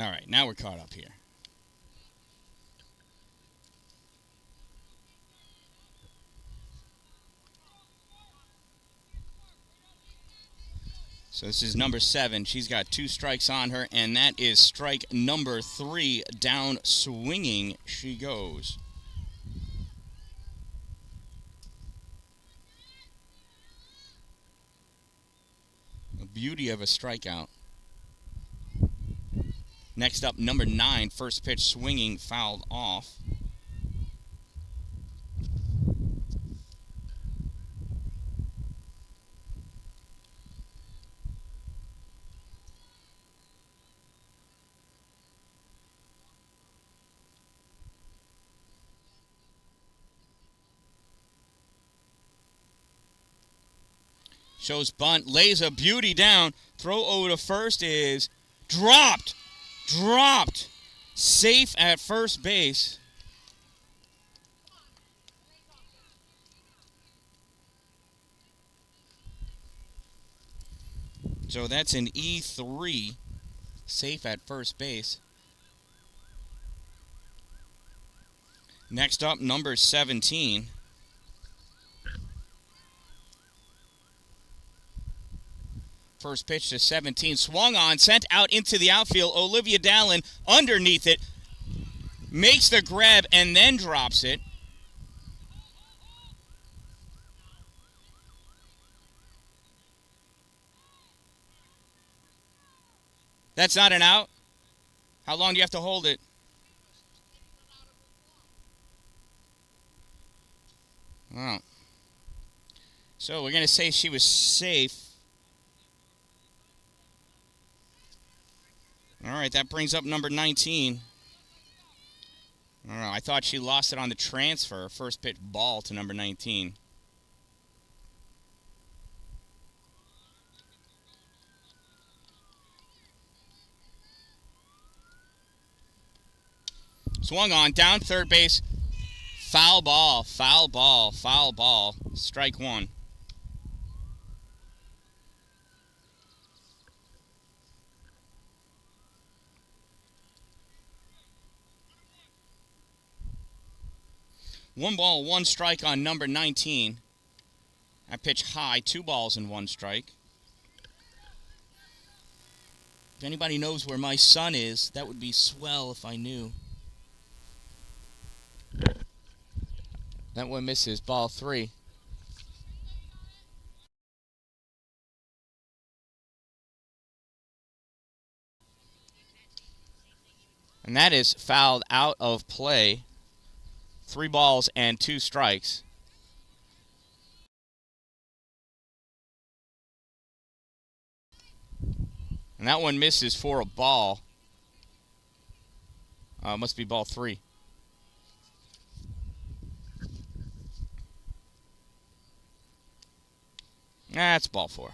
All right, now we're caught up here. So this is number 7. She's got 2 strikes on her, and that is strike number 3. Down swinging she goes. A beauty of a strikeout. Next up, number 9. First pitch swinging, fouled off. Shows bunt, lays a beauty down. Throw over to first is dropped. Dropped. Safe at first base. So that's an E3. Safe at first base. Next up, number 17. First pitch to 17, swung on, sent out into the outfield. Olivia Dan-Dalin underneath it, makes the grab, and then drops it. That's not an out. How long do you have to hold it? Oh. So we're going to say she was safe. All right, that brings up number 19. I don't know, I thought she lost it on the transfer. First pitch ball to number 19. Swung on, down third base. Foul ball, foul ball, foul ball. Strike 1. One ball, 1 strike on number 19. I pitch high, 2 balls and 1 strike. If anybody knows where my son is, that would be swell if I knew. That one misses, ball 3. And that is fouled out of play. 3 balls and 2 strikes. And that one misses for a ball. Must be ball 3. That's ball 4.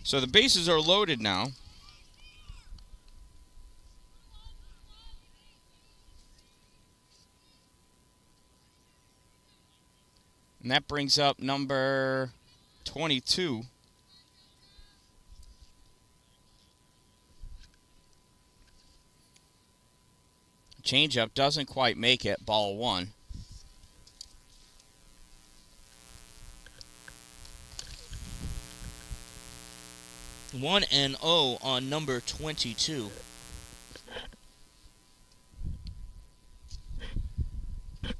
So the bases are loaded now. And that brings up number 22. Changeup doesn't quite make it. Ball 1. One and 0 on number 22.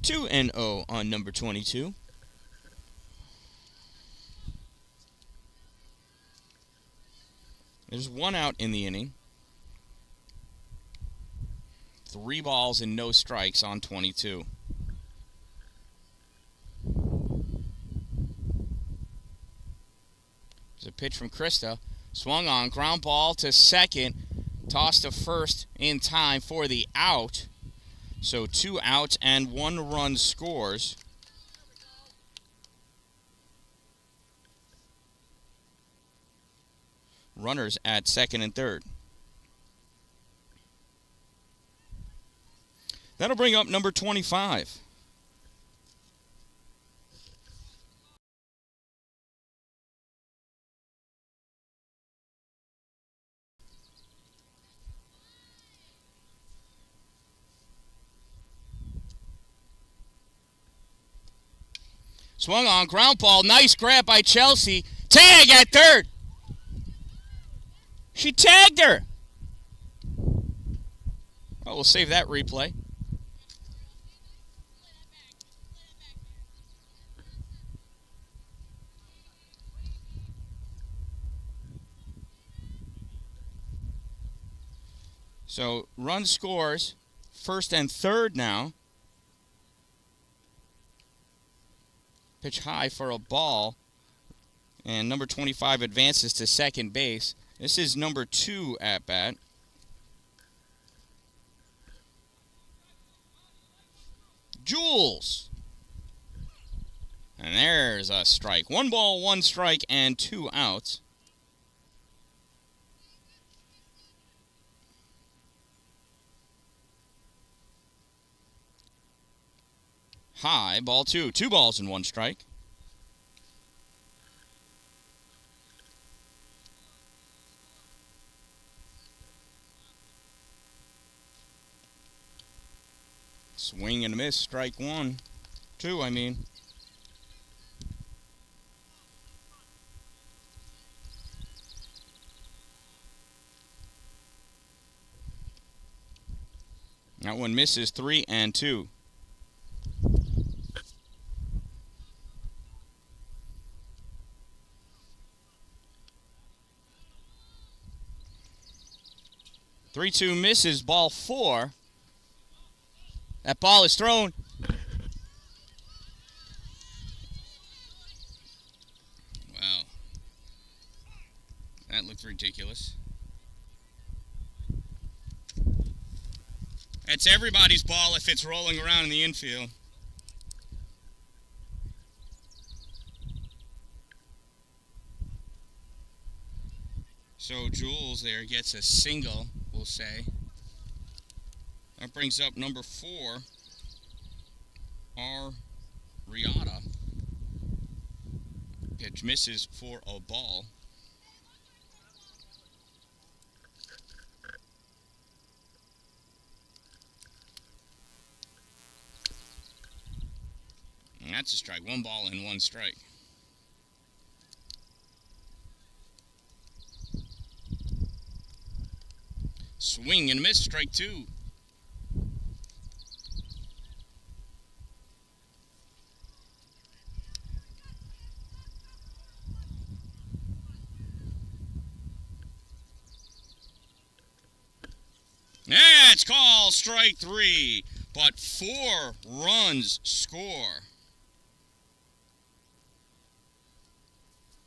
Two and 0 on number 22. There's 1 out in the inning. 3 balls and no strikes on 22. There's a pitch from Krista. Swung on, ground ball to second. Tossed to first in time for the out. So 2 outs and 1 run scores. Runners at second and third. That'll bring up number 25. Swung on, ground ball, nice grab by Chelsea. Tag at third. She tagged her. Well, we'll save that replay. So, run scores, first and third now. Pitch high for a ball. And number 25 advances to second base. This is number 2 at bat. Jules. And there's a strike. 1 ball, 1 strike, and 2 outs. High, ball 2. 2 balls and 1 strike. Swing and a miss, strike 1. 2, I mean. That one misses, 3 and 2. Three-two misses, ball 4. That ball is thrown. Wow. That looked ridiculous. That's everybody's ball if it's rolling around in the infield. So Jules there gets a single, we'll say. That brings up number 4, Riata. Pitch misses for a ball. And that's a strike. 1 ball and 1 strike. Swing and a miss, strike 2. That's called strike 3, but 4 runs score.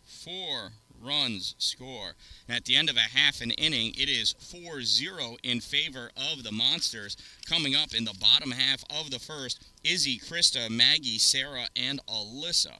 4 runs score. And at the end of a half an inning, it is 4-0 in favor of the Monsters. Coming up in the bottom half of the first, Izzy, Krista, Maggie, Sarah, and Alyssa.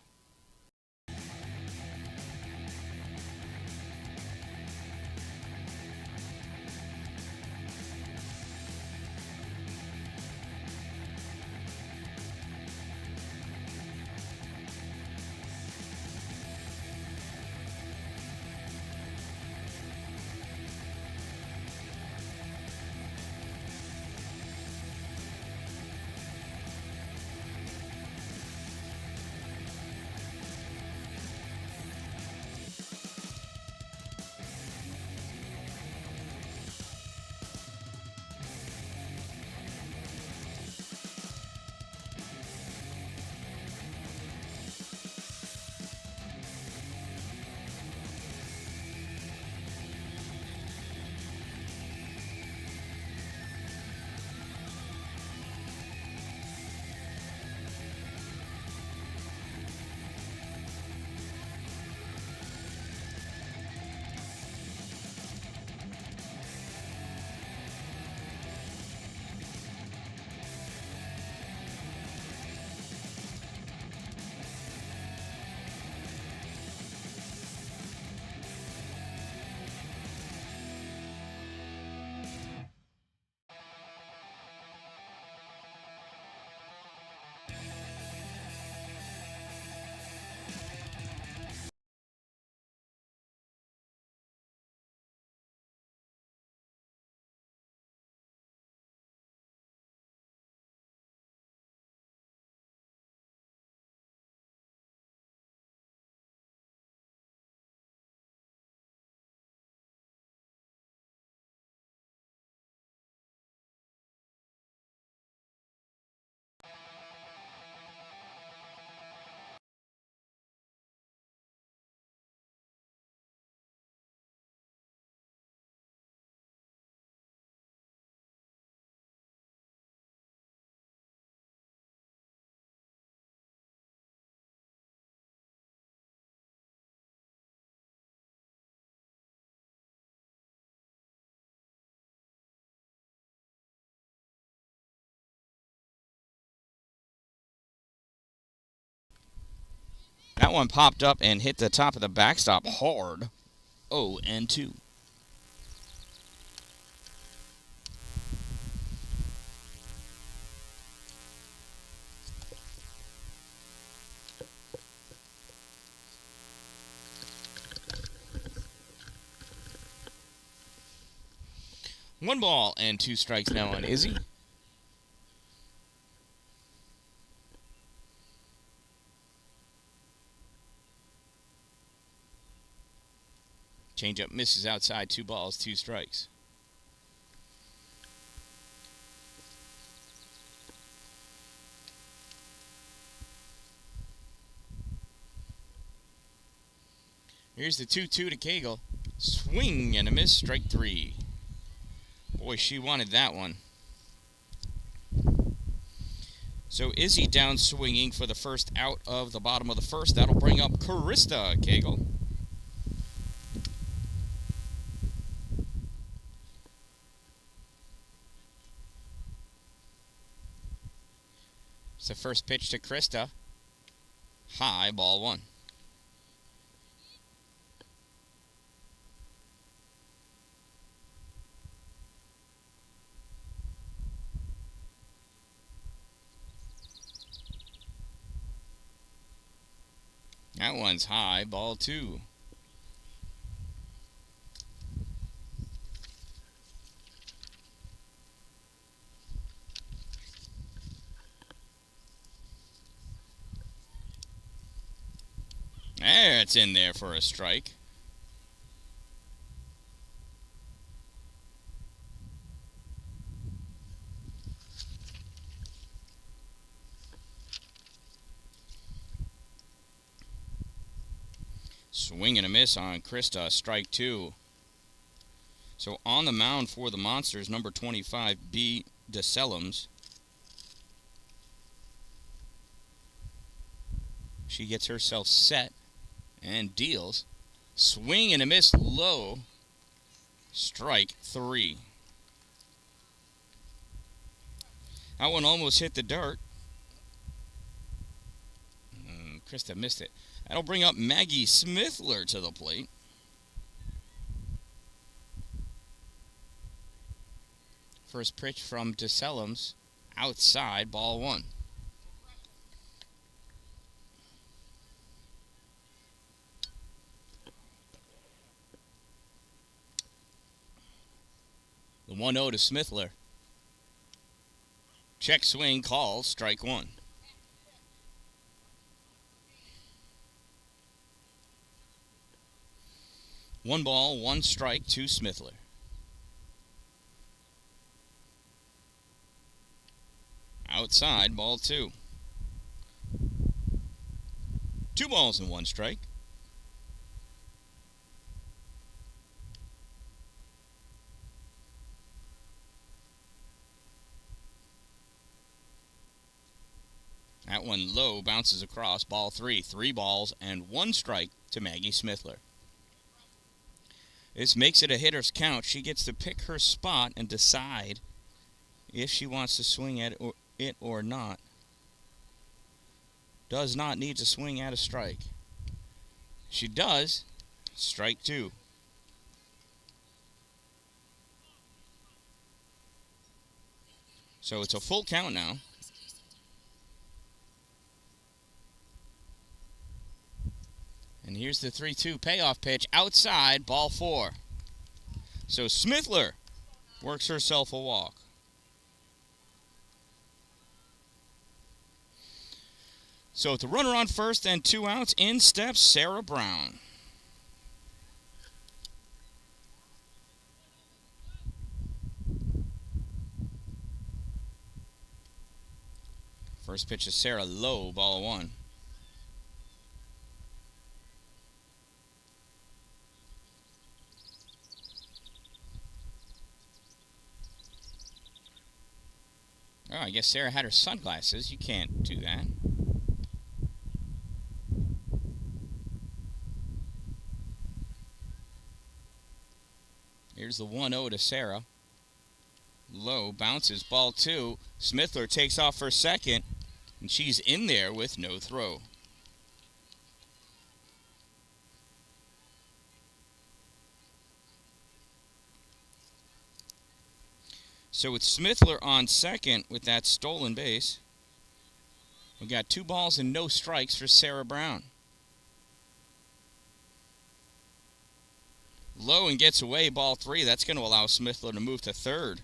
That one popped up and hit the top of the backstop hard. 0-2. One ball and 2 strikes now on Izzy. Changeup misses outside, 2 balls, 2 strikes. Here's the 2-2 to Cagle. Swing and a miss, strike 3. Boy, she wanted that one. So Izzy down swinging for the first out of the bottom of the first. That'll bring up Krista Cagle. It's the first pitch to Krista. High, ball 1. That one's high, ball 2. There, it's in there for a strike. Swing and a miss on Krista, strike 2. So on the mound for the Monsters, number 25, B. DeSellums. She gets herself set and deals. Swing and a miss low. Strike 3. That one almost hit the dirt. Krista missed it. That'll bring up Maggie Smithler to the plate. First pitch from DeSellums. Outside, ball 1. The 1-0 to Smithler. Check swing, call, strike 1. One ball, 1 strike to Smithler. Outside, ball 2. 2 balls and 1 strike. That one low, bounces across, ball 3. 3 balls and 1 strike to Maggie Smithler. This makes it a hitter's count. She gets to pick her spot and decide if she wants to swing at it or not. Does not need to swing at a strike. She does. Strike 2. So it's a full count now. And here's the 3-2 payoff pitch. Outside, ball 4. So Smithler works herself a walk. So with the runner on first and 2 outs, in steps Sarah Brown. First pitch is Sarah, low, ball 1. Oh, I guess Sarah had her sunglasses. You can't do that. Here's the 1-0 to Sarah. Low, bounces, ball 2. Smithler takes off for second, and she's in there with no throw. So with Smithler on second with that stolen base, we got 2 balls and no strikes for Sarah Brown. Low and gets away, ball 3. That's going to allow Smithler to move to third.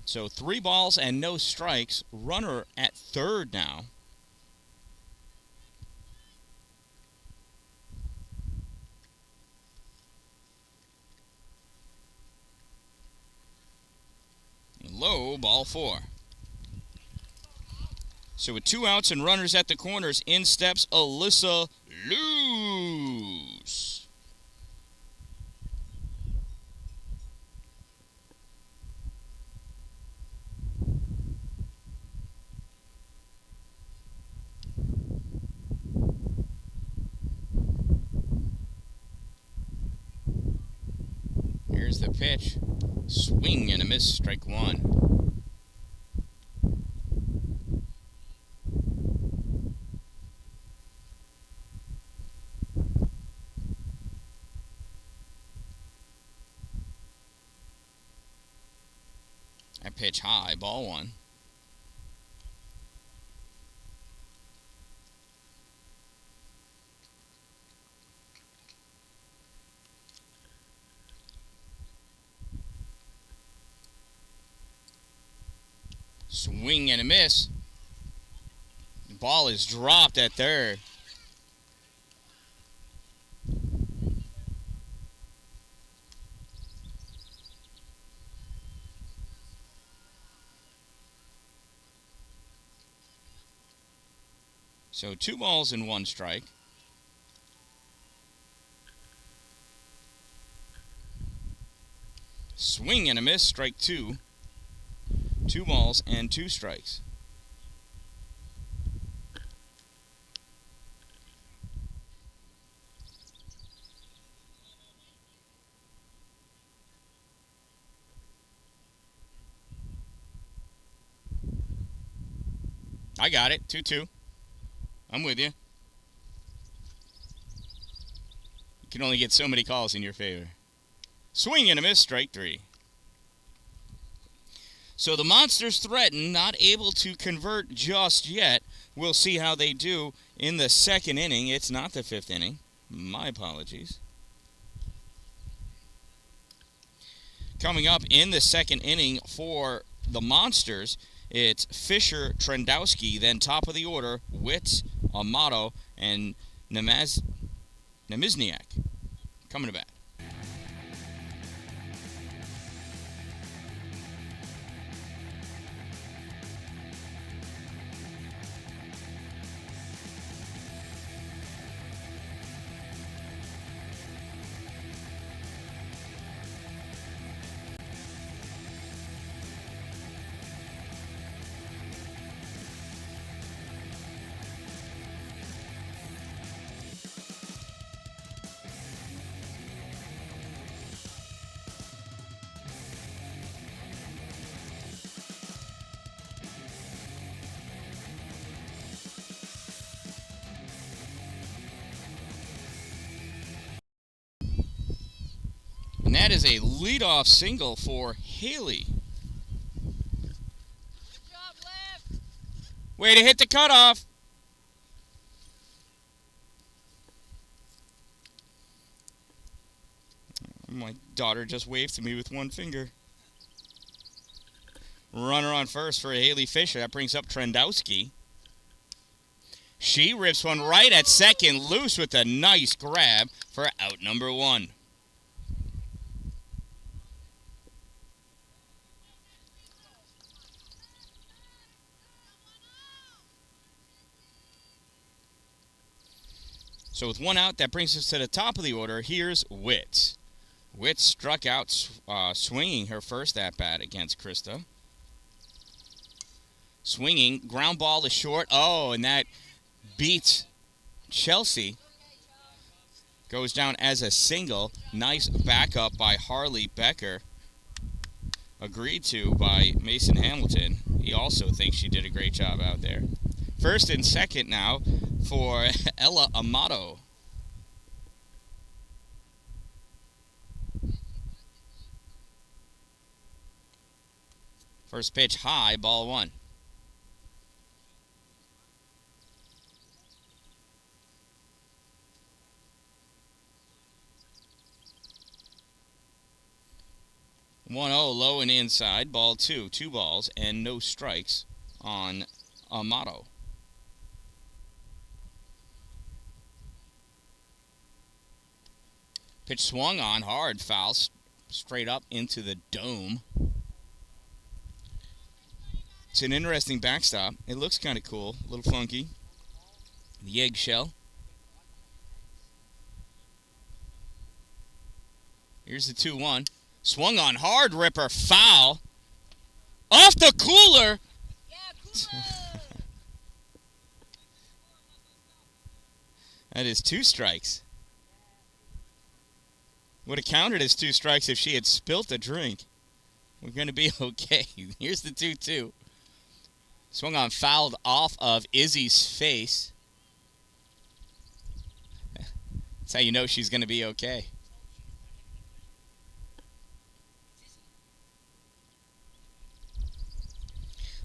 So 3 balls and no strikes. Runner at third now. Low, ball 4. So with 2 outs and runners at the corners, in steps Alyssa Luce. Here's the pitch. Swing and a miss, strike 1. I pitch high, ball 1. Swing and a miss. The ball is dropped at third. So 2 balls and 1 strike. Swing and a miss, strike 2. 2 balls and 2 strikes. I got it, 2-2. I'm with you. You can only get so many calls in your favor. Swing and a miss, strike 3. So the Monsters threaten, not able to convert just yet. We'll see how they do in the second inning. It's not the 5th inning. My apologies. Coming up in the second inning for the Monsters, it's Fisher, Trendowski, then top of the order, Witt, Amato, and Nemizniak coming to bat. And that is a leadoff single for Haley. Good job, left. Way to hit the cutoff. My daughter just waved to me with one finger. Runner on first for Haley Fisher. That brings up Trendowski. She rips one right at second, loose with a nice grab for out number 1. So with 1 out, that brings us to the top of the order. Here's Witt. Witt struck out swinging her first at-bat against Krista. Swinging, ground ball is short. Oh, and that beats Chelsea. Goes down as a single. Nice backup by Harley Becker. Agreed to by Mason Hamilton. He also thinks she did a great job out there. First and second now for Ella Amato. First pitch high, ball 1. One zero low and inside, ball 2. 2 balls and no strikes on Amato. Pitch swung on, hard, foul, straight up into the dome. It's an interesting backstop. It looks kind of cool, a little funky. The eggshell. Here's the 2-1. Swung on, hard, ripper, foul. Off the cooler. Yeah, cooler. That is 2 strikes. Would have counted as 2 strikes if she had spilt a drink. We're going to be okay. Here's the 2-2. Swung on, fouled off of Izzy's face. That's how you know she's going to be okay.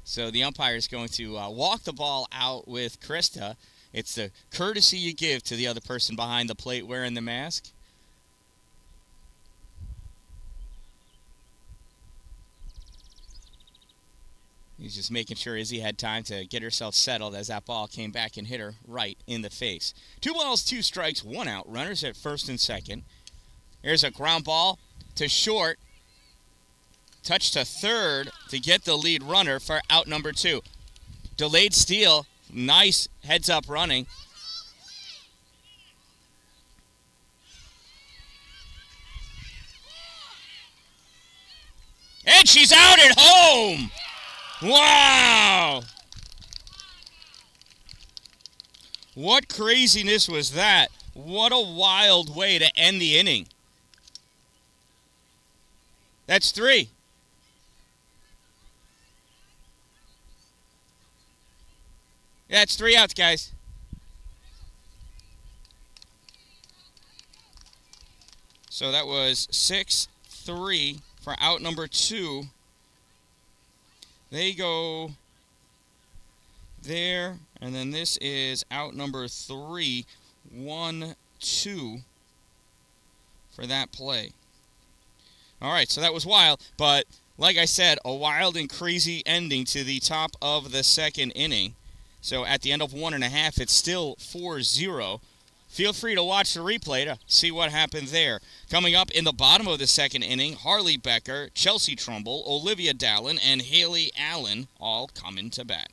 So the umpire is going to walk the ball out with Krista. It's the courtesy you give to the other person behind the plate wearing the mask. He's just making sure Izzy had time to get herself settled as that ball came back and hit her right in the face. 2 balls, 2 strikes, 1 out. Runners at first and second. Here's a ground ball to short. Touch to third to get the lead runner for out number 2. Delayed steal. Nice heads-up running. And she's out at home! Wow! What craziness was that? What a wild way to end the inning. That's 3. That's 3 outs, guys. So that was 6-3 for out number 2. They go there, and then this is out number 3, 1-2 for that play. All right, so that was wild, but like I said, a wild and crazy ending to the top of the second inning. So at the end of 1.5, it's still 4-0. Feel free to watch the replay to see what happened there. Coming up in the bottom of the second inning, Harley Becker, Chelsea Trumbull, Olivia Dallin, and Haley Allen all coming to bat.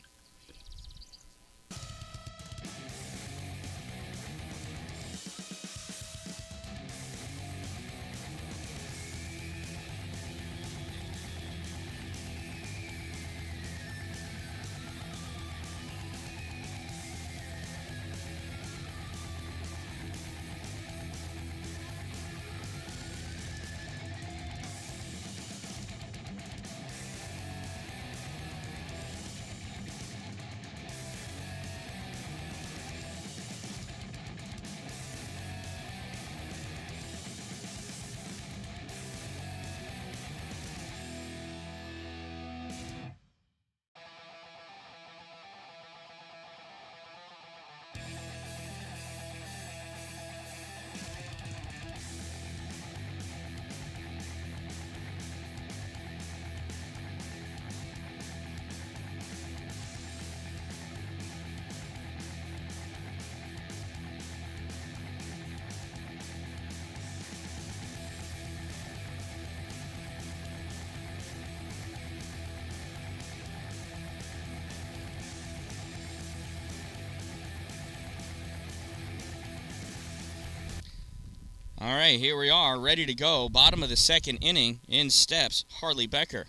All right, here we are, ready to go. Bottom of the second inning, in steps Harley Becker.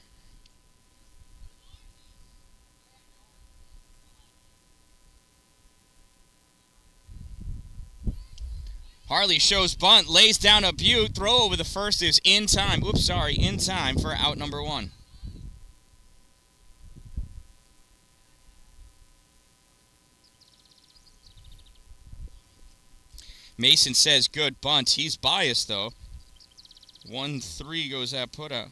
Harley shows bunt, lays down a butte, throw over the first is in time. In time for out number 1. Mason says good bunt. He's biased, though. 1-3 goes that put out.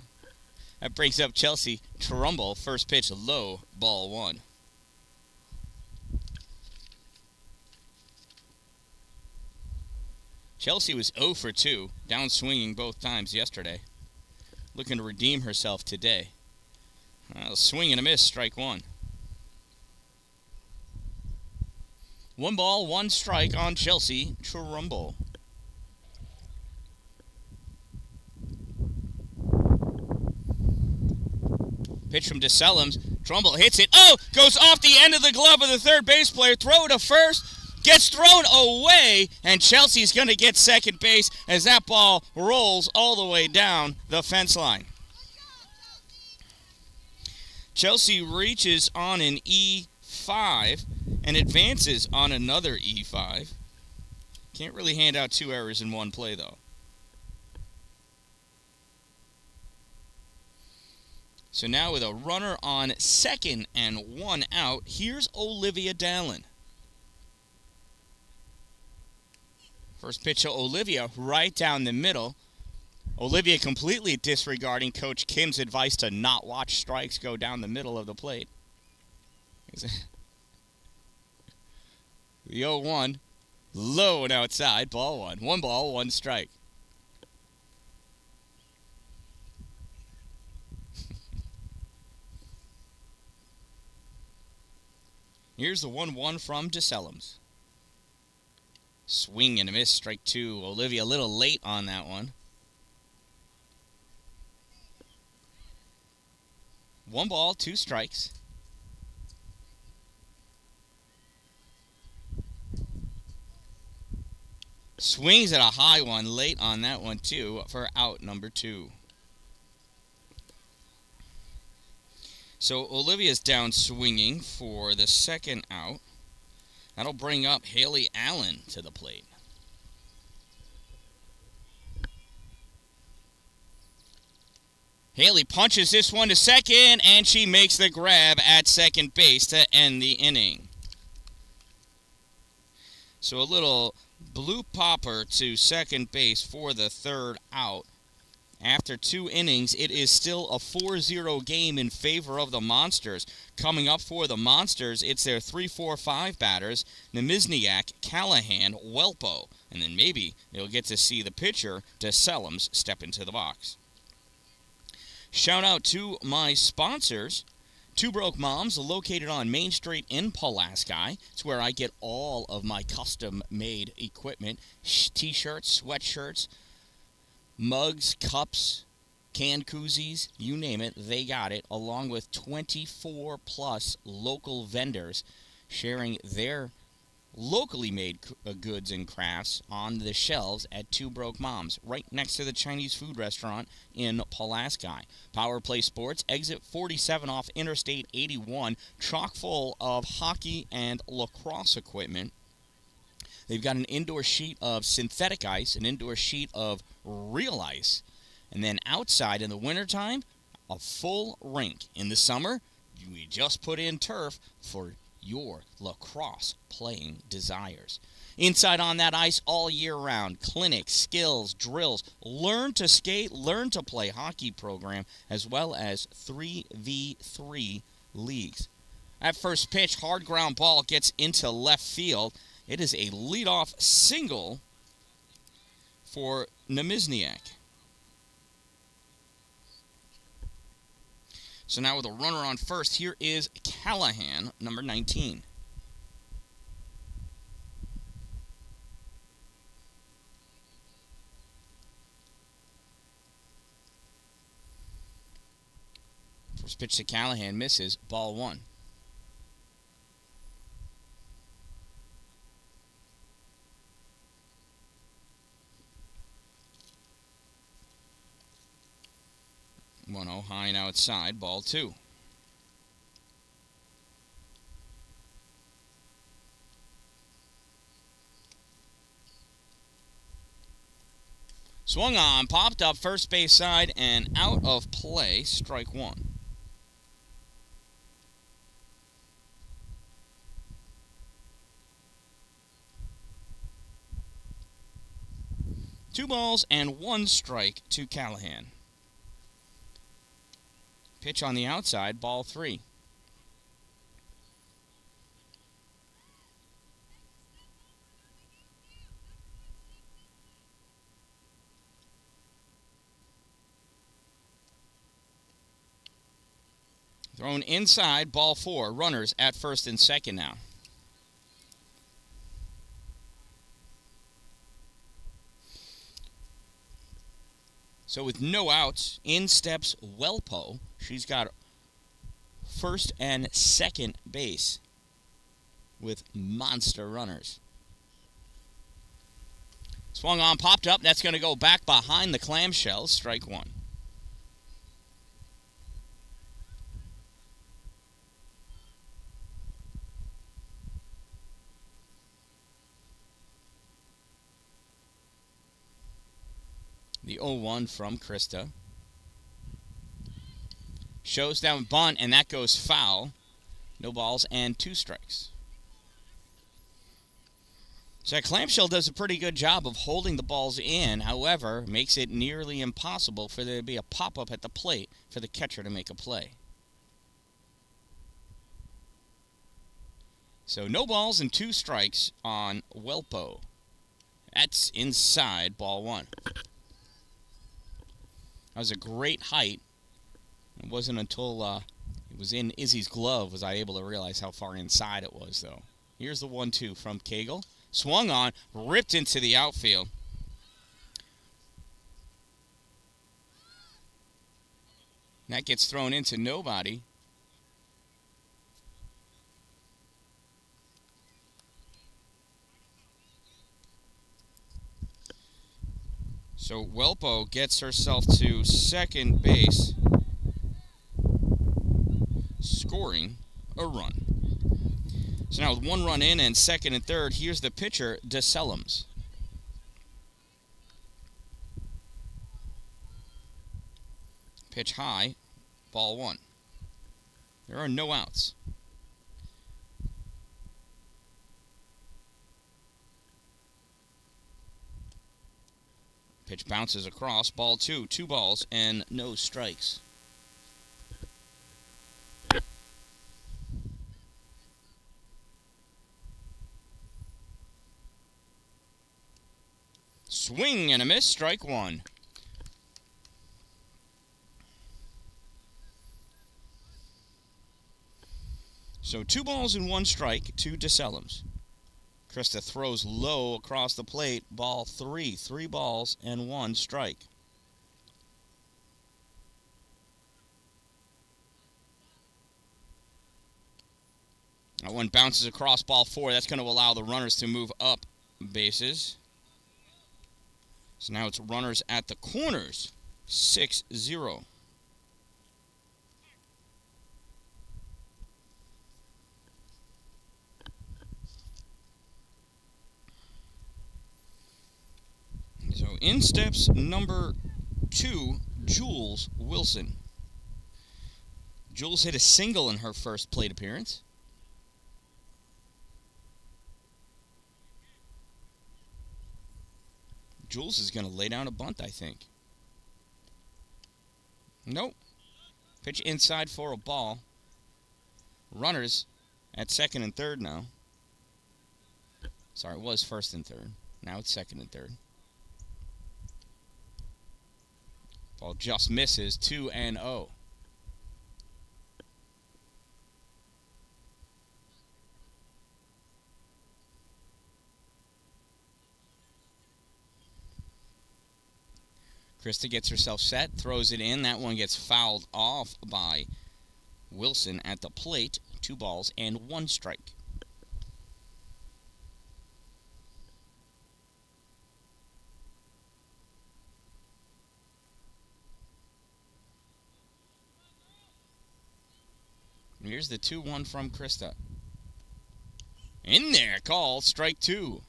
That brings up Chelsea Trumbull. First pitch low, ball 1. Chelsea was 0 for 2, down swinging both times yesterday. Looking to redeem herself today. Swing and a miss, strike 1. 1 ball, 1 strike on Chelsea Trumbull. Pitch from DeSelums. Trumbull hits it. Oh! Goes off the end of the glove of the third base player. Throw to first. Gets thrown away. And Chelsea's going to get second base as that ball rolls all the way down the fence line. Chelsea reaches on an E5 and advances on another E5. Can't really hand out 2 errors in one play, though. So now with a runner on second and 1 out, here's Olivia Dallin. First pitch to Olivia right down the middle. Olivia completely disregarding Coach Kim's advice to not watch strikes go down the middle of the plate. The 0-1, low and outside, ball 1. 1 ball, 1 strike. Here's the 1-1 from DeSelums. Swing and a miss, strike 2. Olivia a little late on that one. 1 ball, 2 strikes. Swings at a high one late on that one, too, for out number 2. So Olivia's down swinging for the second out. That'll bring up Haley Allen to the plate. Haley punches this one to second, and she makes the grab at second base to end the inning. So a little blue popper to second base for the third out. After 2 innings, it is still a 4-0 game in favor of the Monsters. Coming up for the Monsters, it's their 3-4-5 batters, Nemizniak, Callahan, Welpo. And then maybe they'll get to see the pitcher, DeSelums, step into the box. Shout out to my sponsors. Two Broke Moms, located on Main Street in Pulaski. It's where I get all of my custom-made equipment, t-shirts, sweatshirts, mugs, cups, can koozies, you name it, they got it, along with 24-plus local vendors sharing their locally made goods and crafts on the shelves at Two Broke Moms, right next to the Chinese food restaurant in Pulaski. Power Play Sports, exit 47 off Interstate 81, chock full of hockey and lacrosse equipment. They've got an indoor sheet of synthetic ice, an indoor sheet of real ice, and then outside in the wintertime, a full rink. In the summer, we just put in turf for your lacrosse playing desires. Inside on that ice all year round, clinics, skills, drills, learn to skate, learn to play hockey program, as well as 3v3 leagues. At first pitch, hard ground ball gets into left field. It is a leadoff single for Nemizniak. So now with a runner on first, here is Callahan, number 19. First pitch to Callahan misses, ball 1. High and outside, ball 2. Swung on, popped up first base side, and out of play, strike 1. Two balls and 1 strike to Callahan. Pitch on the outside, ball 3. Thrown inside, ball 4. Runners at first and second now. So with no outs, in steps Welpo. She's got first and second base with monster runners. Swung on, popped up. That's going to go back behind the clamshell. Strike 1. The 0-1 from Krista. Shows down bunt, and that goes foul. No balls and 2 strikes. So that clamshell does a pretty good job of holding the balls in. However, makes it nearly impossible for there to be a pop-up at the plate for the catcher to make a play. So no balls and 2 strikes on Welpo. That's inside, ball 1. That was a great height. It wasn't until it was in Izzy's glove was I able to realize how far inside it was, though. Here's the 1-2 from Cagle. Swung on, ripped into the outfield. That gets thrown into nobody. So Welpo gets herself to second base, scoring a run. So now with 1 run in and second and third, here's the pitcher, DeSellums. Pitch high, ball 1. There are no outs. Pitch bounces across, ball 2. 2 balls and no strikes. Swing and a miss, strike 1. So 2 balls and 1 strike to DeSellums. Krista throws low across the plate, ball 3. 3 balls and 1 strike. That one bounces across, ball 4. That's going to allow the runners to move up bases. So now it's runners at the corners, 6-0. So in steps number 2, Jules Wilson. Jules hit a single in her first plate appearance. Jules is going to lay down a bunt, I think. Nope. Pitch inside for a ball. Runners at second and third now. Sorry, it was first and third. Now it's second and third. Ball just misses, 2-0. Krista gets herself set, throws it in. That one gets fouled off by Wilson at the plate. 2 balls and 1 strike. Here's the 2-1 from Krista. In there, call, strike 2.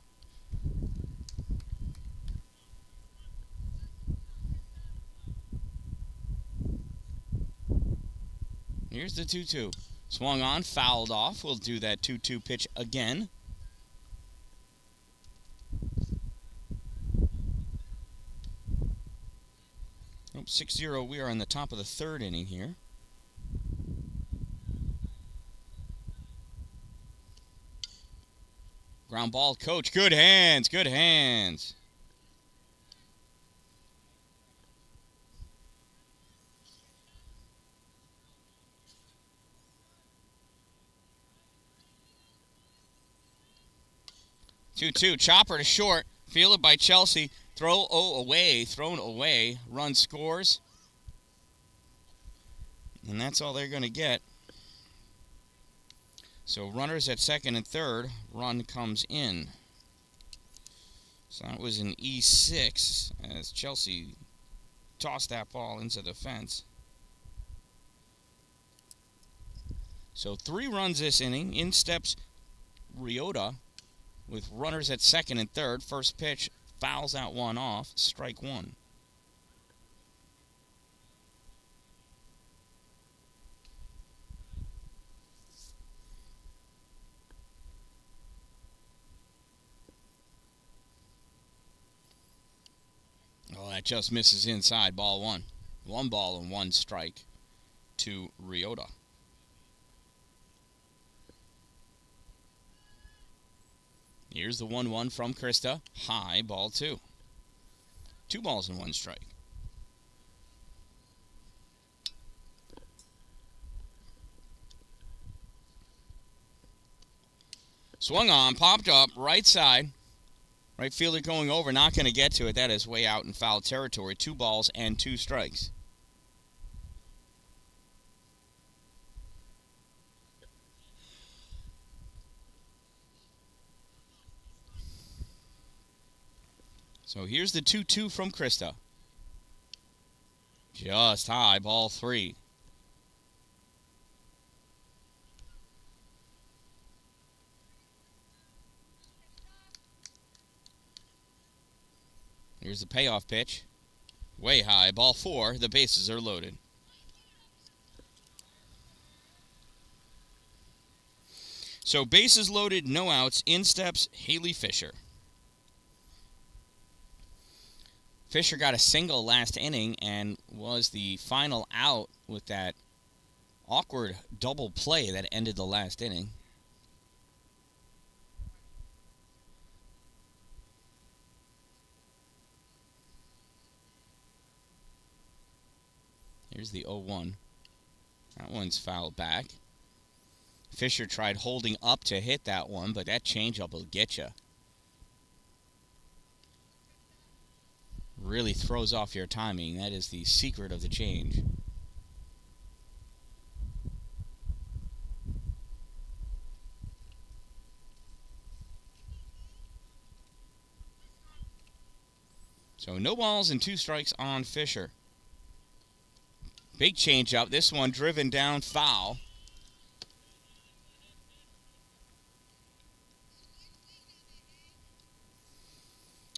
Here's the 2-2. Swung on, fouled off. We'll do that 2-2 pitch again. Oh, 6-0. We are in the top of the third inning here. Ground ball, coach. Good hands, good hands. Two-two. Chopper to short. Fielded by Chelsea. Thrown away. Run scores. And that's all they're going to get. So runners at second and third. Run comes in. So that was an E6 as Chelsea tossed that ball into the fence. So 3 runs this inning. In steps Ryota with runners at second and third. First pitch fouls that one off. Strike 1. Oh, that just misses inside. Ball 1. 1 ball and 1 strike to Ryota. Here's the 1-1 from Krista. High, ball 2. 2 balls and 1 strike. Swung on, popped up, right side. Right fielder going over, not going to get to it. That is way out in foul territory. 2 balls and 2 strikes. So here's the 2-2 from Krista. Just high, ball 3. Here's the payoff pitch. Way high, ball 4. The bases are loaded. So bases loaded, no outs. In steps Haley Fisher. Fisher got a single last inning and was the final out with that awkward double play that ended the last inning. Here's the 0-1. That one's fouled back. Fisher tried holding up to hit that one, but that changeup will get you. Really throws off your timing. That is the secret of the change. So no balls and 2 strikes on Fisher. Big changeup. This one driven down foul.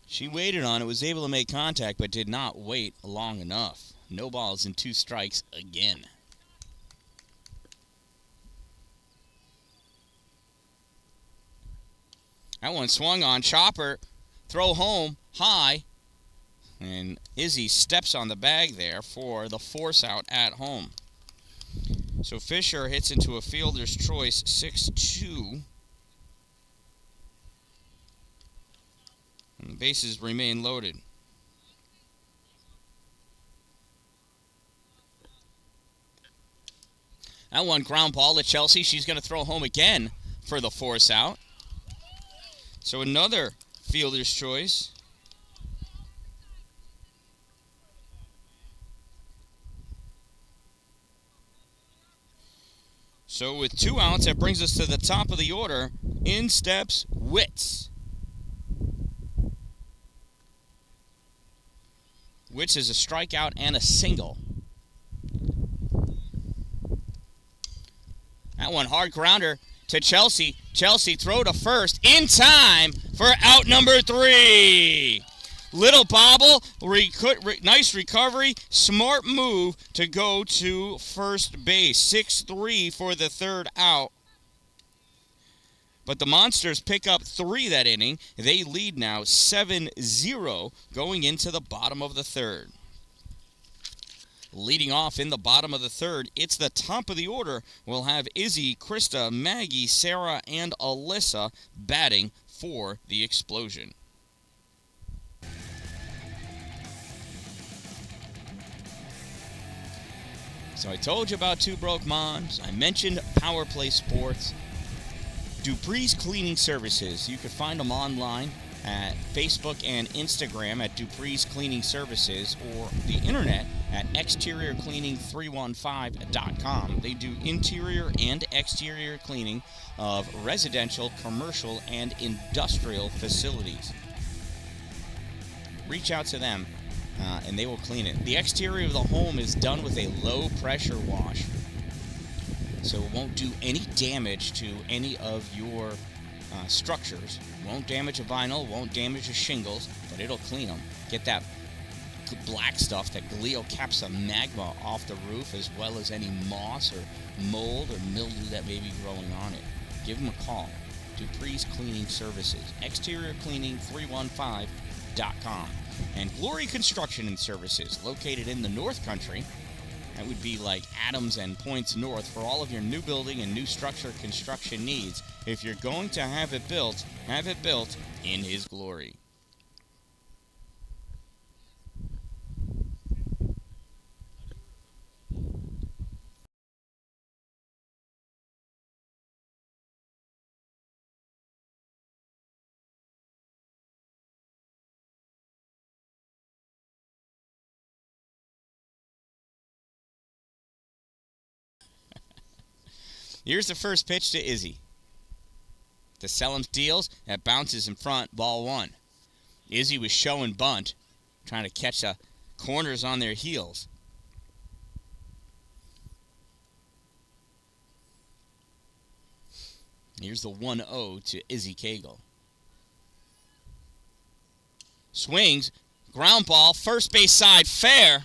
She waited on it, was able to make contact, but did not wait long enough. No balls and 2 strikes again. That one swung on. Chopper, throw home, high. And Izzy steps on the bag there for the force out at home. So Fisher hits into a fielder's choice, 6-2. And the bases remain loaded. That one ground ball to Chelsea. She's going to throw home again for the force out. So another fielder's choice. So with 2 outs, that brings us to the top of the order. In steps Witz. Witz is a strikeout and a single. That one hard grounder to Chelsea. Chelsea throw to first in time for out number 3. Little bobble, nice recovery, smart move to go to first base. 6-3 for the 3rd out. But the Monsters pick up 3 that inning. They lead now 7-0 going into the bottom of the 3rd. Leading off in the bottom of the 3rd, it's the top of the order. We'll have Izzy, Krista, Maggie, Sarah, and Alyssa batting for the Xplosion. So I told you about Two Broke Moms. I mentioned Power Play Sports. Dupree's Cleaning Services. You can find them online at Facebook and Instagram at Dupree's Cleaning Services, or the internet at exteriorcleaning315.com. They do interior and exterior cleaning of residential, commercial, and industrial facilities. Reach out to them and they will clean it. The exterior of the home is done with a low pressure wash, so it won't do any damage to any of your structures. Won't damage a vinyl, won't damage the shingles, but it'll clean them. Get that black stuff, that Gleocapsa magma, off the roof, as well as any moss or mold or mildew that may be growing on it. Give them a call. Dupree's Cleaning Services. exteriorcleaning315.com. And Glory Construction and Services, located in the North Country. That would be like Adams and Points North, for all of your new building and new structure construction needs. If you're going to have it built in His glory. Here's the first pitch to Izzy. DeSelem deals, that bounces in front, ball one. Izzy was showing bunt, trying to catch the corners on their heels. Here's the 1-0 to Izzy Cagle. Swings, ground ball, first base side, fair.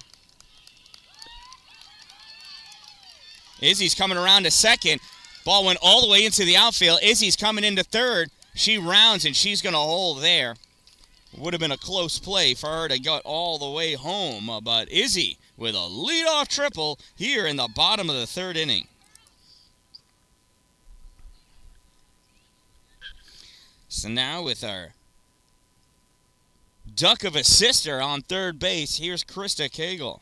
Izzy's coming around to second. Ball went all the way into the outfield. Izzy's coming into third. She rounds, and she's going to hold there. Would have been a close play for her to get all the way home, but Izzy with a leadoff triple here in the bottom of the third inning. So now with our duck of a sister on third base, here's Krista Cagle.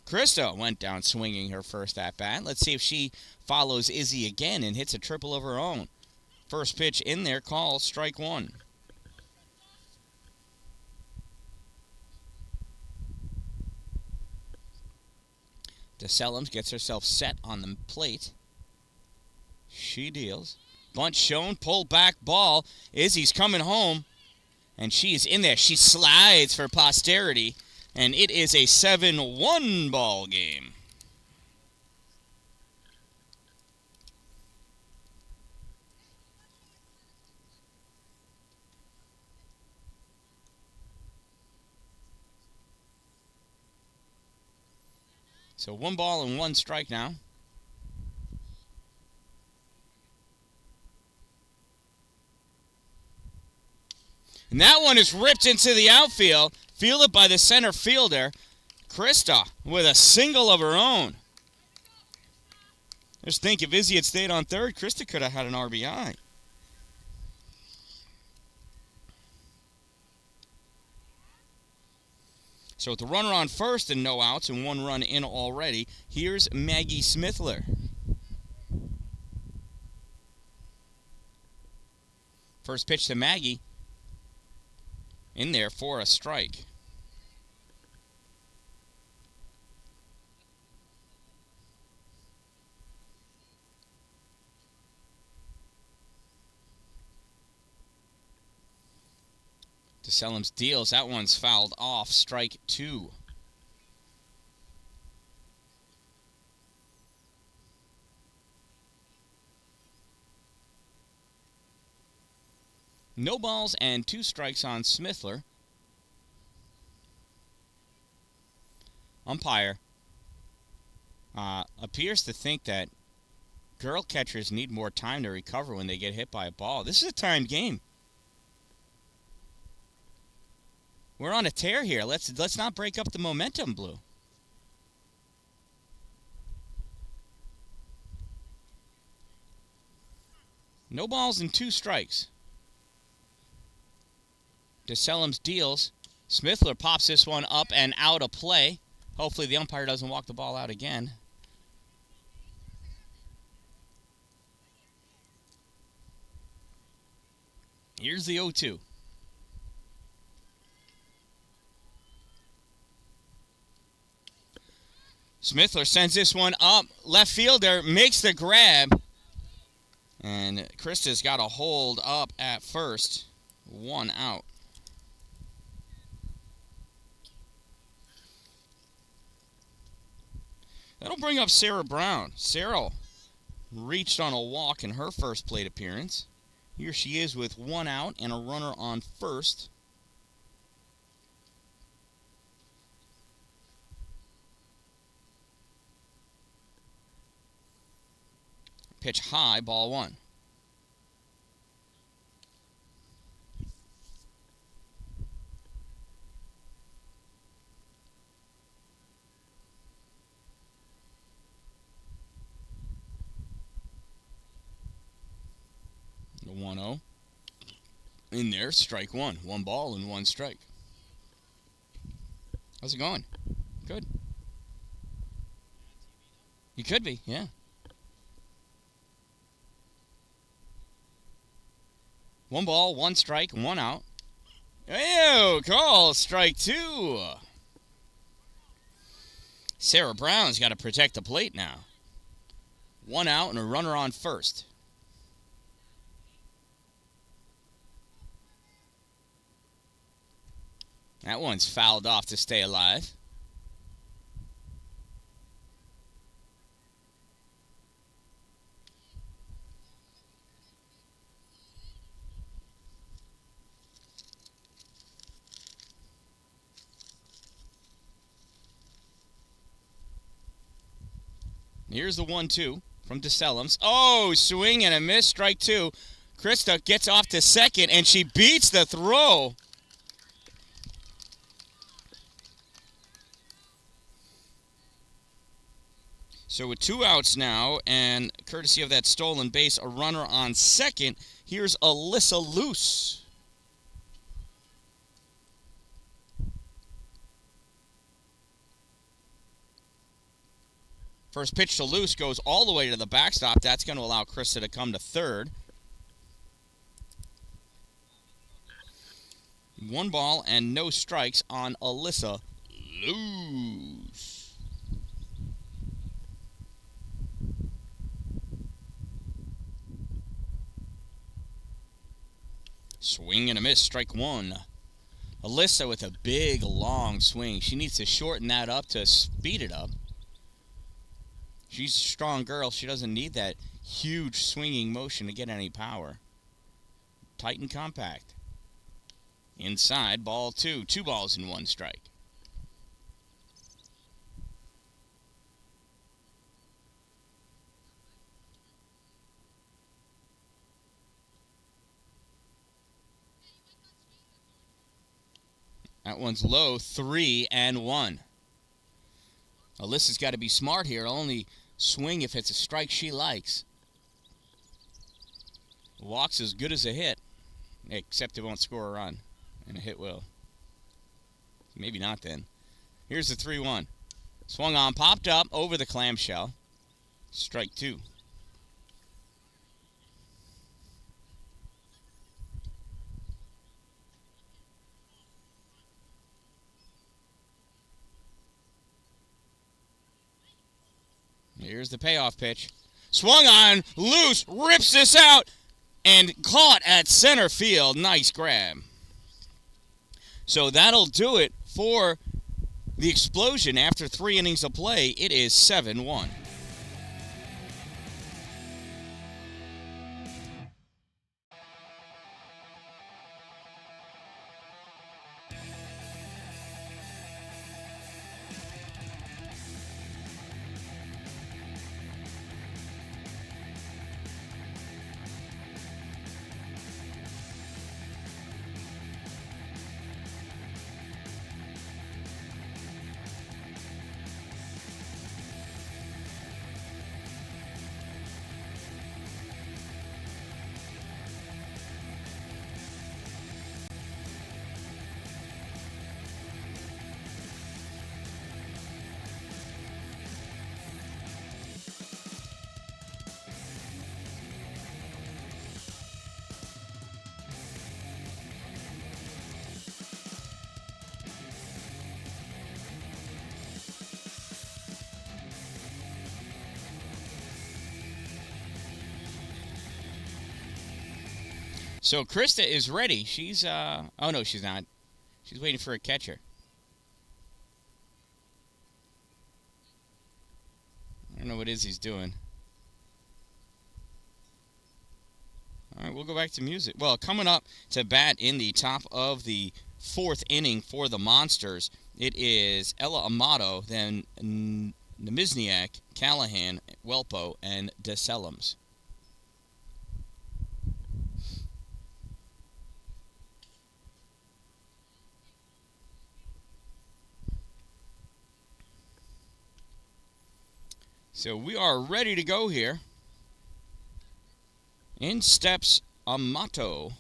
Krista went down swinging her first at-bat. Let's see if she follows Izzy again and hits a triple of her own. First pitch in there, called strike one. DeSelem gets herself set on the plate. She deals. Bunt shown, pull back ball. Izzy's coming home, and she's in there. She slides for posterity. And it is a 7-1 ball game. So 1 ball and 1 strike now. And that one is ripped into the outfield. Fielded by the center fielder, Krista, with a single of her own. Just think, if Izzy had stayed on third, Krista could have had an RBI. So with the runner on first and no outs and 1 run in already, here's Maggie Smithler. First pitch to Maggie. In there for a strike. DeSelem's deals. That one's fouled off. Strike 2. No balls and 2 strikes on Smithler. Umpire appears to think that girl catchers need more time to recover when they get hit by a ball. This is a timed game. We're on a tear here. Let's not break up the momentum, Blue. No balls and 2 strikes. DeSelms deals. Smithler pops this one up and out of play. Hopefully the umpire doesn't walk the ball out again. Here's the 0-2. Smithler sends this one up. Left fielder makes the grab. And Krista's got a hold up at first. 1 out. That'll bring up Sarah Brown. Sarah reached on a walk in her first plate appearance. Here she is with 1 out and a runner on first. Pitch high, ball 1. The 1-0. In there, strike 1. 1 ball and 1 strike. How's it going? Good. You could be, yeah. One ball, 1 strike, 1 out. Ew, call, strike 2. Sarah Brown's got to protect the plate now. 1 out and a runner on first. That one's fouled off to stay alive. Here's the 1-2 from DeSelms. Oh, swing and a miss, strike 2. Krista gets off to second, and she beats the throw. So with 2 outs now, and courtesy of that stolen base, a runner on second, here's Alyssa Luce. First pitch to Luce goes all the way to the backstop. That's going to allow Krista to come to third. 1 ball and no strikes on Alyssa Luce. Swing and a miss, strike 1. Alyssa with a big, long swing. She needs to shorten that up to speed it up. She's a strong girl. She doesn't need that huge swinging motion to get any power. Tight and compact. Inside, ball 2. 2 balls and 1 strike. That one's low, 3-1. Alyssa's got to be smart here. Only swing if it's a strike she likes. Walk's as good as a hit, except it won't score a run, and a hit will. Maybe not then. Here's the 3-1. Swung on, popped up over the clamshell. Strike 2. Here's the payoff pitch. Swung on, Luce, rips this out, and caught at center field. Nice grab. So that'll do it for the Xplosion after 3 innings of play. It is 7-1. So Krista is ready. She's, oh no, she's not. She's waiting for a catcher. I don't know what it is he's doing. All right, we'll go back to music. Well, coming up to bat in the top of the fourth inning for the Monsters, it is Ella Amato, then Nemizniak, Callahan, Welpo, and DeSelums. So we are ready to go here. In steps Amato.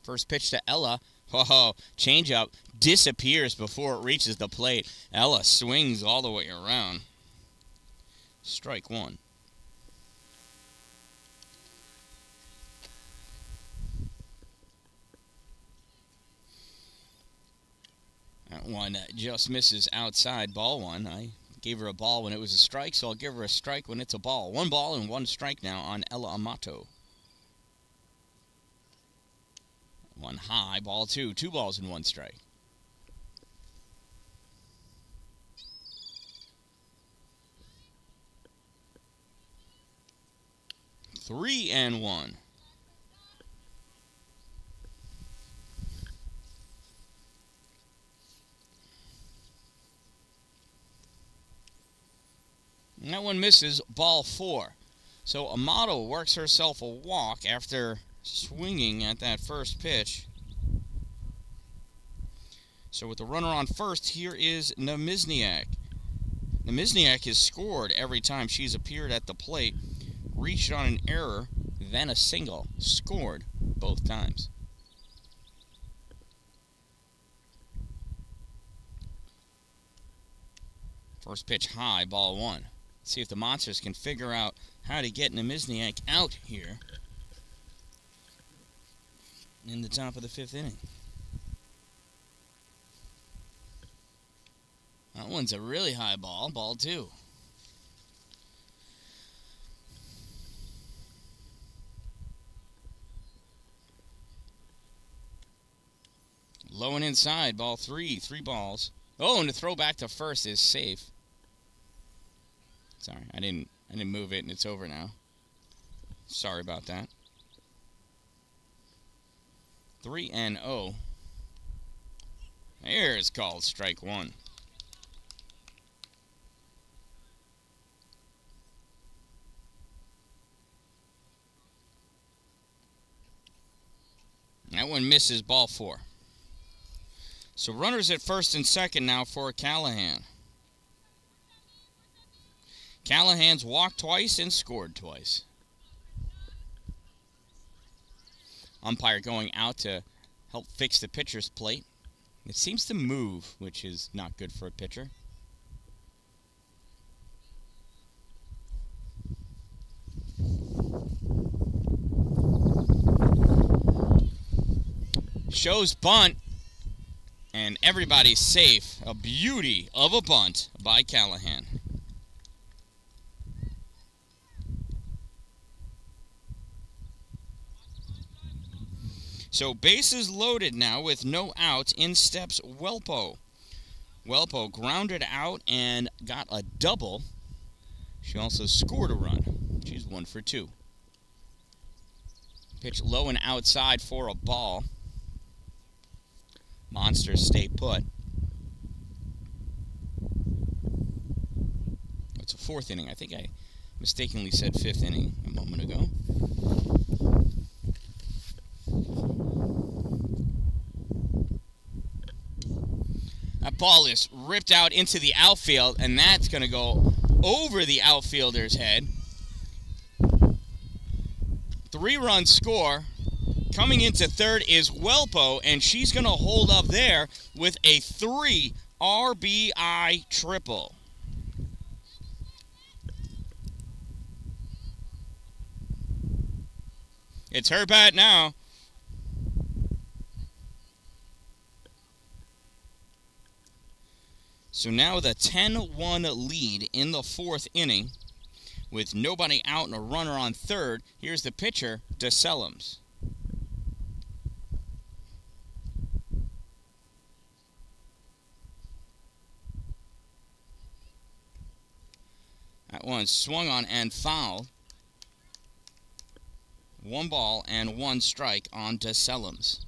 First pitch to Ella. Oh, changeup disappears before it reaches the plate. Ella swings all the way around. Strike one. That one just misses outside, ball one. I gave her a ball when it was a strike, so I'll give her a strike when it's a ball. One ball and one strike now on Ella Amato. One high, ball two. 2 balls and 1 strike. Three and one. And that one misses, ball 4. So Amato works herself a walk after swinging at that first pitch. So with the runner on first, here is Nemizniak. Nemizniak has scored every time she's appeared at the plate, reached on an error, then a single, scored both times. First pitch high, ball 1. See if the Monsters can figure out how to get Nemizniak out here in the top of the 5th inning. That one's a really high ball, ball 2. Low and inside, ball 3, 3 balls. Oh, and the throw back to first is safe. Sorry, I didn't move it, and it's over now. Sorry about that. 3-0. Here is called strike 1. That one misses, ball 4. So runners at first and second now for Callahan. Callahan's walked twice and scored twice. Umpire going out to help fix the pitcher's plate. It seems to move, which is not good for a pitcher. Shows bunt, and everybody's safe. A beauty of a bunt by Callahan. So bases loaded now with no outs. In steps Welpo. Welpo grounded out and got a double. She also scored a run. She's 1 for 2. Pitch low and outside for a ball. Monsters stay put. It's a 4th inning. I think I mistakenly said 5th inning a moment ago. That ball is ripped out into the outfield, and that's going to go over the outfielder's head. 3-run score. Coming into third is Welpo, and she's going to hold up there with a 3 RBI triple. It's her bat now. So now with a 10-1 lead in the fourth inning, with nobody out and a runner on third, here's the pitcher, DeSellums. That one swung on and fouled. 1 ball and 1 strike on DeSellums.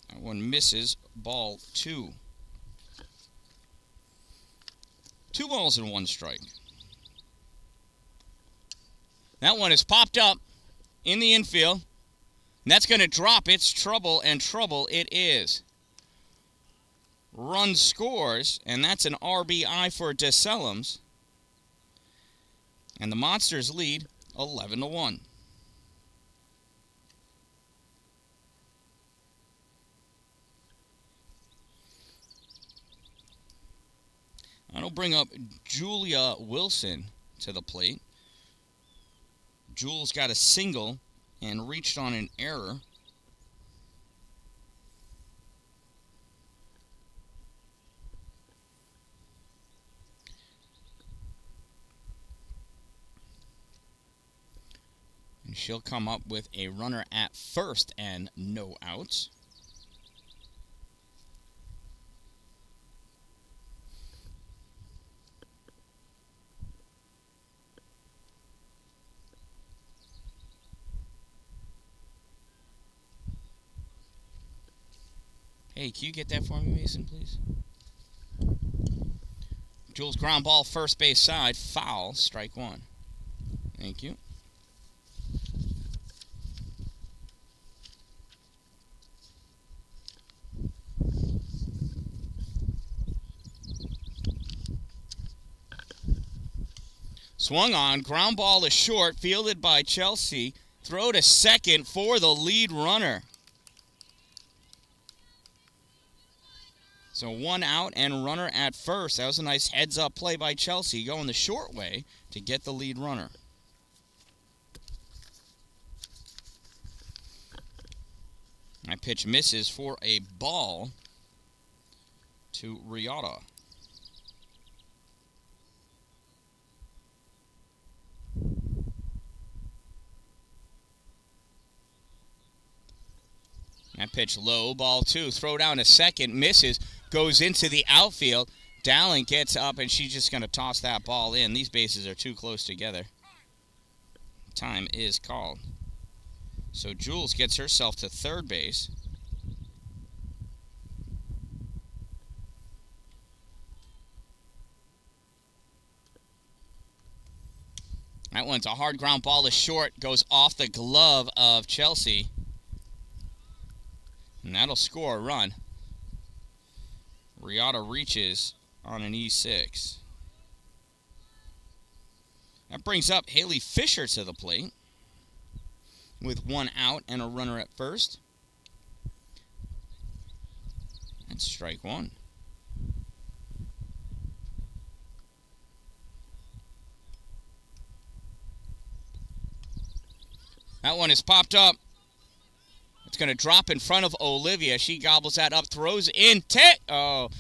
That one misses, ball 2. 2 balls and 1 strike. That one is popped up in the infield. And that's going to drop. It's trouble, and trouble it is. Run scores, and that's an RBI for DeSellums. And the Monsters lead 11-1. I'll bring up Julia Wilson to the plate. Jules got a single and reached on an error. And she'll come up with a runner at first and no outs. Hey, can you get that for me, Mason, please? Jules ground ball first base side, foul, strike 1. Thank you. Swung on, ground ball is short, fielded by Chelsea. Throw to second for the lead runner. So 1 out and runner at first. That was a nice heads-up play by Chelsea, going the short way to get the lead runner. That pitch misses for a ball to Riata. That pitch low, ball 2. Throw down to second, misses, goes into the outfield. Dan-Dalin gets up, and she's just going to toss that ball in. These bases are too close together. Time is called. So Jules gets herself to third base. That one's a hard ground ball to short, goes off the glove of Chelsea. And that'll score a run. Riata reaches on an E6. That brings up Haley Fisher to the plate with 1 out and a runner at first. That's strike 1. That one is popped up. It's going to drop in front of Olivia. She gobbles that up, throws in. Oh,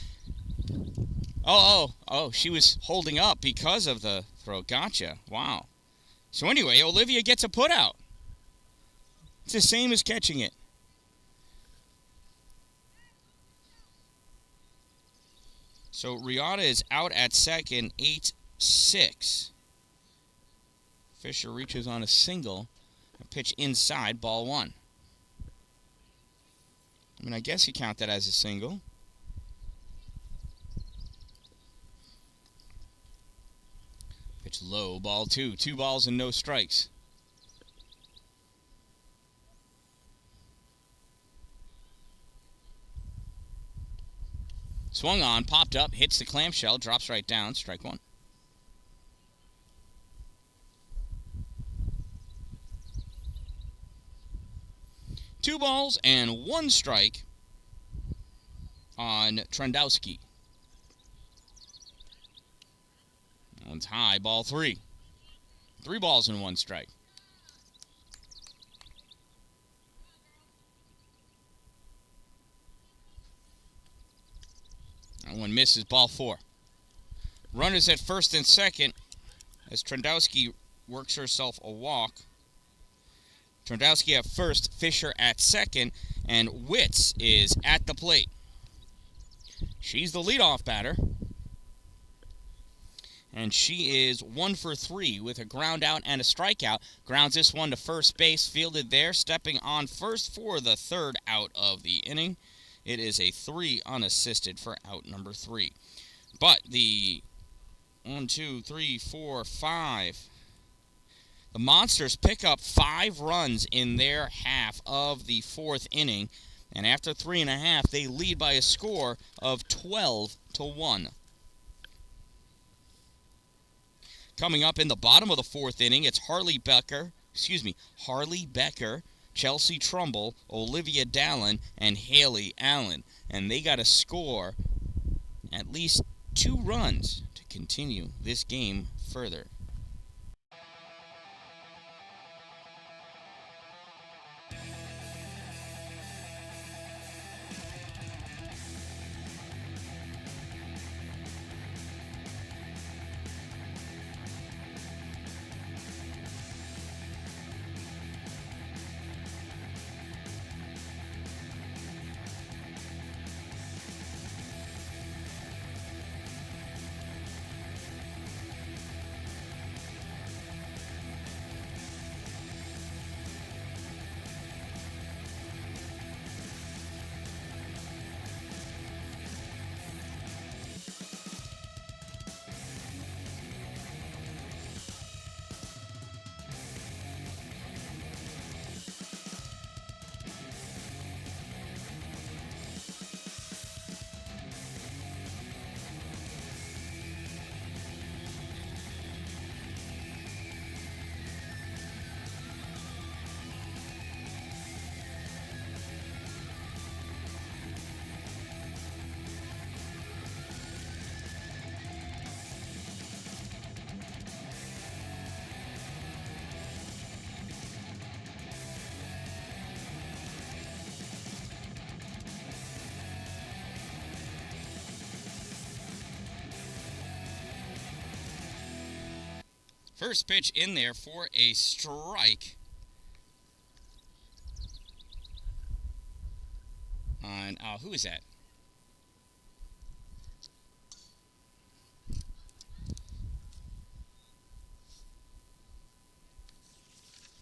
she was holding up because of the throw. Gotcha. Wow. So anyway, Olivia gets a put out. It's the same as catching it. So Riata is out at second, 8-6. Fisher reaches on a single. A pitch inside, ball 1. I mean, I guess you count that as a single. Pitch low, ball 2. 2 balls and no strikes. Swung on, popped up, hits the clamshell, drops right down, strike 1. Two balls and 1 strike on Trendowski. That one's high, ball 3. 3 balls and 1 strike. one misses, ball 4. Runners at first and second as Trendowski works herself a walk. Trendowski at first, Fisher at second, and Witz is at the plate. She's the leadoff batter. And she is 1 for 3 with a ground out and a strikeout. Grounds this one to first base, fielded there, stepping on first for the third out of the inning. It is a 3 unassisted for out number 3. But the 1, 2, 3, 4, 5. The Monsters pick up 5 runs in their half of the 4th inning. And after 3.5, they lead by a score of 12-1. Coming up in the bottom of the 4th inning, it's Harley Becker, Chelsea Trumbull, Olivia Dallin, and Haley Allen. And they got to score at least 2 runs to continue this game further. First pitch in there for a strike. On, who is that?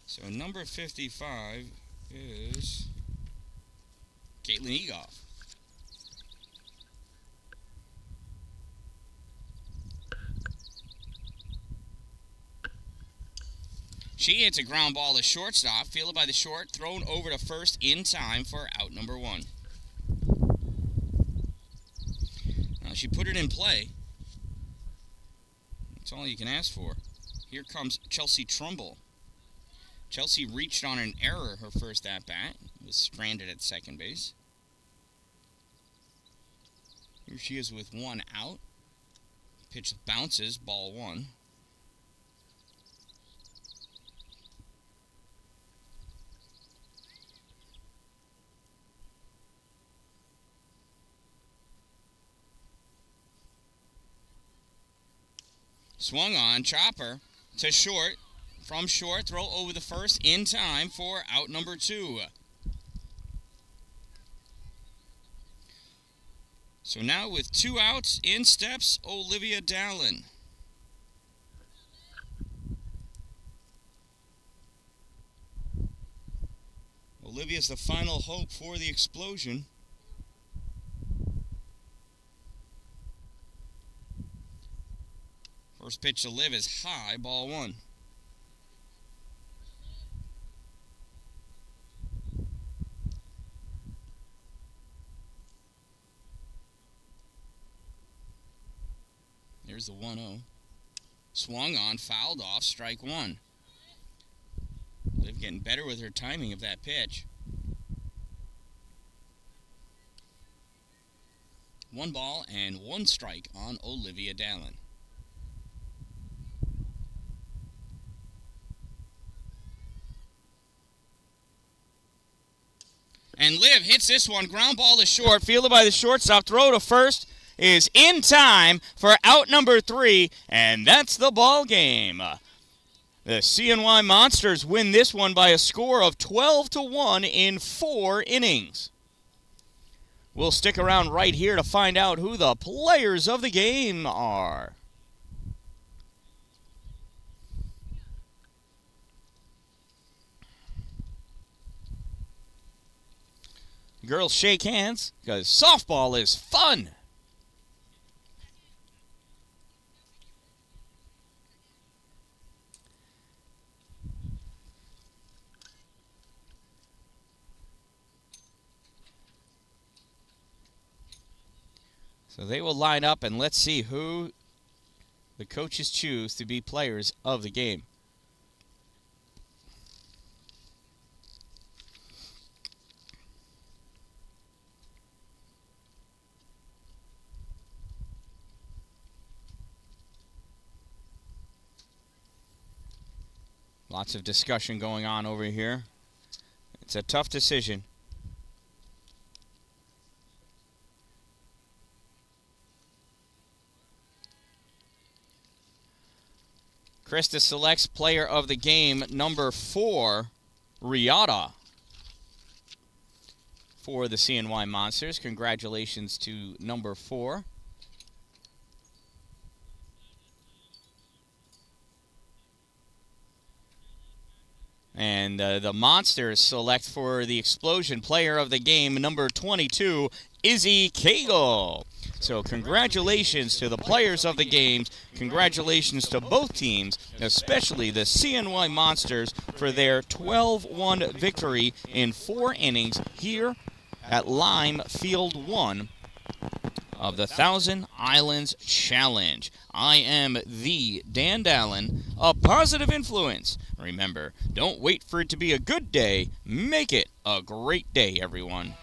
So number 55 is Caitlin Egoff. She hits a ground ball to shortstop, fielded by the short, thrown over to first in time for out number 1. Now she put it in play. That's all you can ask for. Here comes Chelsea Trumbull. Chelsea reached on an error her first at-bat, was stranded at second base. Here she is with 1 out. Pitch bounces, ball 1. Swung on, chopper to short. From short, throw over the first in time for out number 2. So now with 2 outs, in steps Olivia Dallin. Olivia's the final hope for the Xplosion. First pitch to Liv is high, ball 1. There's the 1-0. Swung on, fouled off, strike 1. Liv getting better with her timing of that pitch. 1 ball and 1 strike on Olivia Dallin. And Liv hits this one, ground ball to short, fielded by the shortstop, throw to first, is in time for out number 3, and that's the ball game. The CNY Monsters win this one by a score of 12-1 in 4 innings. We'll stick around right here to find out who the players of the game are. Girls shake hands because softball is fun. So they will line up, and let's see who the coaches choose to be players of the game. Lots of discussion going on over here. It's a tough decision. Krista selects player of the game number 4, Riata, for the CNY Monsters. Congratulations to number 4. And the Monsters select for the Xplosion player of the game number 22, Izzy Cagle. So congratulations to the players of the games. Congratulations to both teams, especially the CNY Monsters, for their 12-1 victory in 4 innings here at Lime Field 1 of the Thousand Islands Challenge. I am the Dan-Dalin, a positive influence. Remember, don't wait for it to be a good day. Make it a great day, everyone.